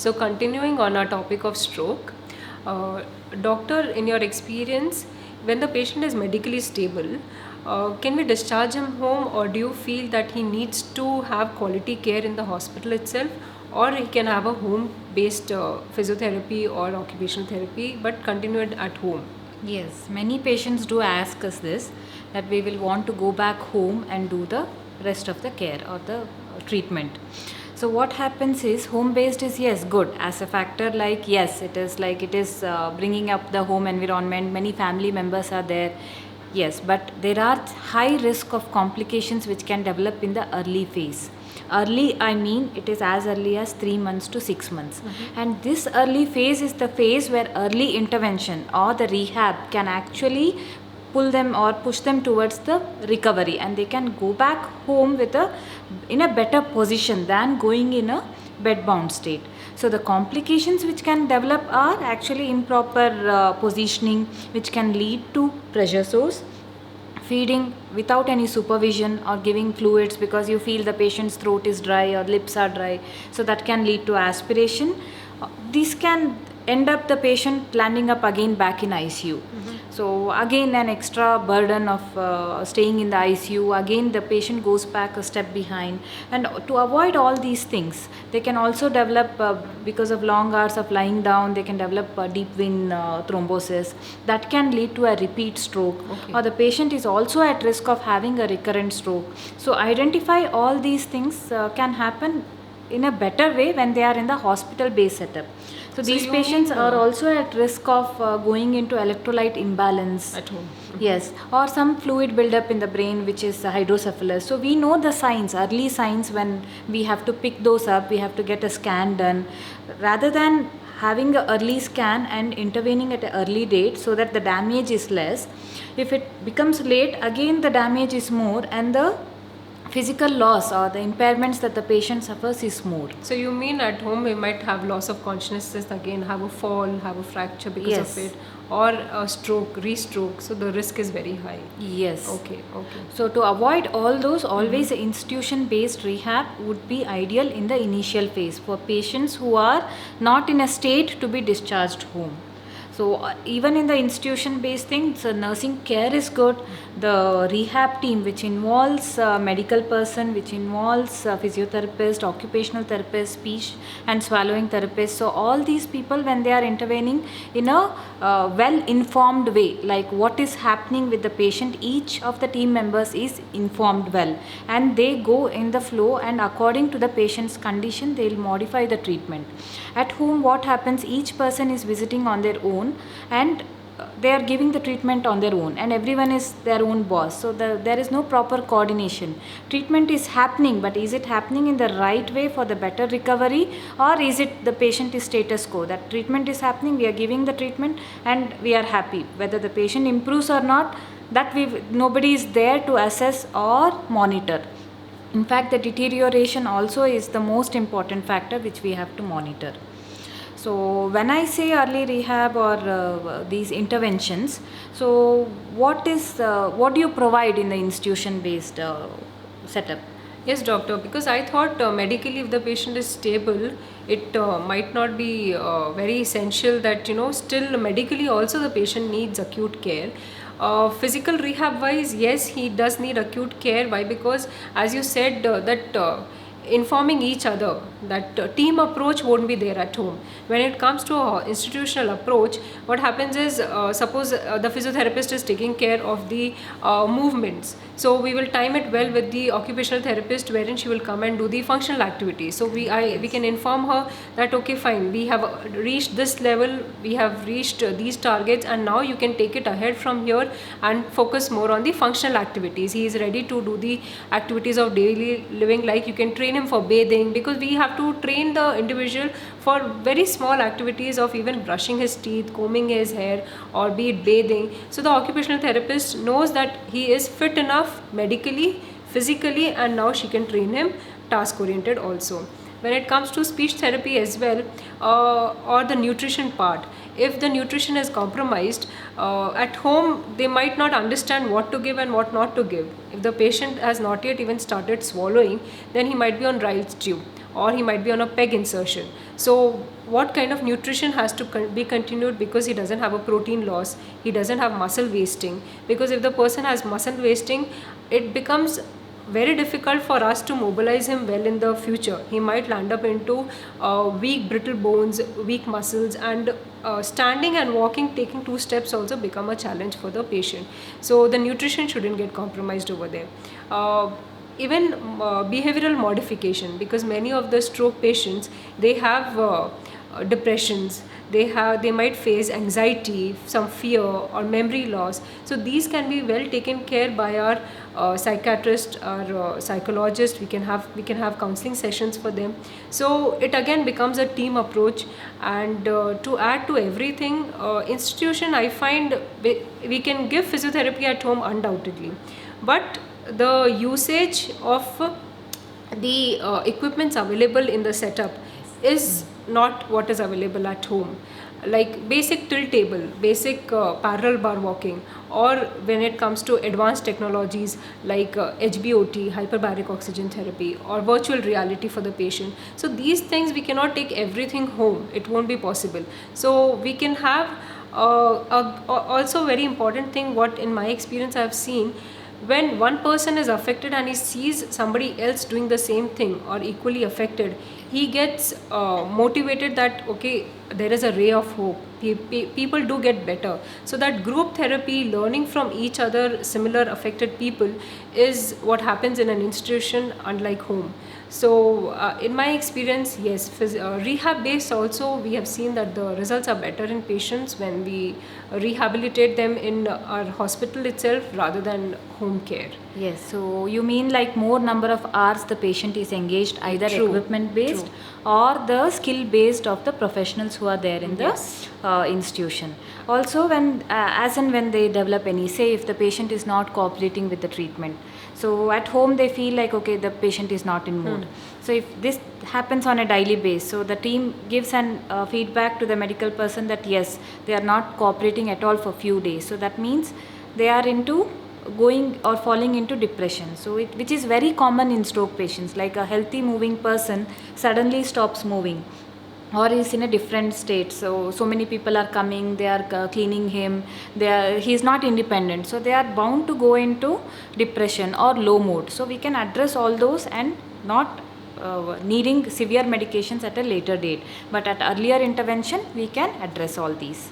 So continuing on our topic of stroke, doctor, in your experience, when the patient is medically stable, can we discharge him home, or do you feel that he needs to have quality care in the hospital itself, or he can have a home-based physiotherapy or occupational therapy but continue it at home? Yes, many patients do ask us this, that we will want to go back home and do the rest of the care or the treatment. So what happens is, home based is, yes, good as a factor, like yes, it is bringing up the home environment, many family members are there, yes, but there are high risk of complications which can develop in the early phase. Early, I mean, it is as early as 3 months to 6 months. And this early phase is the phase where early intervention or the rehab can actually pull them or push them towards the recovery, and they can go back home in a better position than going in a bed bound state. So the complications which can develop are actually improper positioning, which can lead to pressure sores, feeding without any supervision, or giving fluids because you feel the patient's throat is dry or lips are dry, so that can lead to aspiration. This can end up the patient landing up again back in ICU. So again an extra burden of staying in the ICU, again the patient goes back a step behind. And to avoid all these things, they can also develop, because of long hours of lying down, they can develop deep vein thrombosis that can lead to a repeat stroke. Or the patient is also at risk of having a recurrent stroke. So identify all these things can happen in a better way when they are in the hospital based setup. So these patients are also at risk of going into electrolyte imbalance At home. Yes, or some fluid buildup in the brain, which is hydrocephalus. So we know the signs, early signs, when we have to pick those up, we have to get a scan done. Rather than having an early scan and intervening at an early date so that the damage is less, if it becomes late, again the damage is more, and the physical loss or the impairments that the patient suffers is more. So you mean at home we might have loss of consciousness again, have a fall, have a fracture because of it, or a stroke, re-stroke. So the risk is very high. Yes. Okay. So to avoid all those, always institution-based rehab would be ideal in the initial phase for patients who are not in a state to be discharged home. So even in the institution-based thing, so nursing care is good. The rehab team, which involves medical person, which involves physiotherapist, occupational therapist, speech and swallowing therapist. So all these people, when they are intervening in a well-informed way, like what is happening with the patient, each of the team members is informed well, and they go in the flow, and according to the patient's condition, they will modify the treatment. At home, what happens, each person is visiting on their own, and they are giving the treatment on their own, and everyone is their own boss. So there is no proper coordination. Treatment is happening, but is it happening in the right way for the better recovery, or is it the patient is status quo, that treatment is happening, we are giving the treatment and we are happy, whether the patient improves or not, that nobody is there to assess or monitor. In fact, the deterioration also is the most important factor which we have to monitor. So when I say early rehab or these interventions, so what do you provide in the institution-based setup? Yes, doctor, because I thought medically if the patient is stable, it might not be very essential that, still medically also the patient needs acute care. Physical rehab wise, yes, he does need acute care. Why? Because as you said that informing each other, that team approach won't be there at home. When it comes to a institutional approach, what happens is, suppose the physiotherapist is taking care of the movements, so we will time it well with the occupational therapist, wherein she will come and do the functional activities. So we can inform her that okay, fine, we have reached this level, we have reached these targets, and now you can take it ahead from here and focus more on the functional activities. He is ready to do the activities of daily living, like you can train him for bathing, because we have to train the individual for very small activities of even brushing his teeth, combing his hair, or be it bathing. So the occupational therapist knows that he is fit enough medically, physically, and now she can train him task oriented also. When it comes to speech therapy as well, or the nutrition part, if the nutrition is compromised, at home they might not understand what to give and what not to give. If the patient has not yet even started swallowing, then he might be on Rye's tube, or he might be on a peg insertion. So what kind of nutrition has to be continued, because he doesn't have a protein loss, he doesn't have muscle wasting. Because if the person has muscle wasting, it becomes very difficult for us to mobilize him well in the future. He might land up into weak brittle bones, weak muscles, and standing and walking, taking 2 steps also become a challenge for the patient. So the nutrition shouldn't get compromised over there. Even behavioral modification, because many of the stroke patients, they have depressions, they might face anxiety, some fear or memory loss. So these can be well taken care by our psychiatrist or psychologist. We can have counseling sessions for them. So it again becomes a team approach. And to add to everything, institution, I find we can give physiotherapy at home undoubtedly, but the usage of the equipments available in the setup is not what is available at home. Like basic tilt table, basic parallel bar walking, or when it comes to advanced technologies like HBOT, hyperbaric oxygen therapy, or virtual reality for the patient. So these things we cannot take everything home, it won't be possible. So we can have also very important thing, what in my experience I have seen, when one person is affected and he sees somebody else doing the same thing or equally affected, he gets motivated that okay, there is a ray of hope, people do get better. So that group therapy, learning from each other, similar affected people, is what happens in an institution, unlike home. So in my experience, yes, rehab based also, we have seen that the results are better in patients when we rehabilitate them in our hospital itself rather than home care. Yes, so you mean like more number of hours the patient is engaged, either True, equipment based true. or the skill based of the professionals who are there in the Yes. institution. Also, when as and when they develop any, say if the patient is not cooperating with the treatment, so at home they feel like okay, the patient is not in mood. So if this happens on a daily basis, so the team gives an feedback to the medical person that yes, they are not cooperating at all for few days. So that means they are into going or falling into depression. So which is very common in stroke patients, like a healthy moving person suddenly stops moving or is in a different state. So many people are coming, they are cleaning him, he's not independent, so they are bound to go into depression or low mood. So we can address all those and not needing severe medications at a later date, but at earlier intervention we can address all these.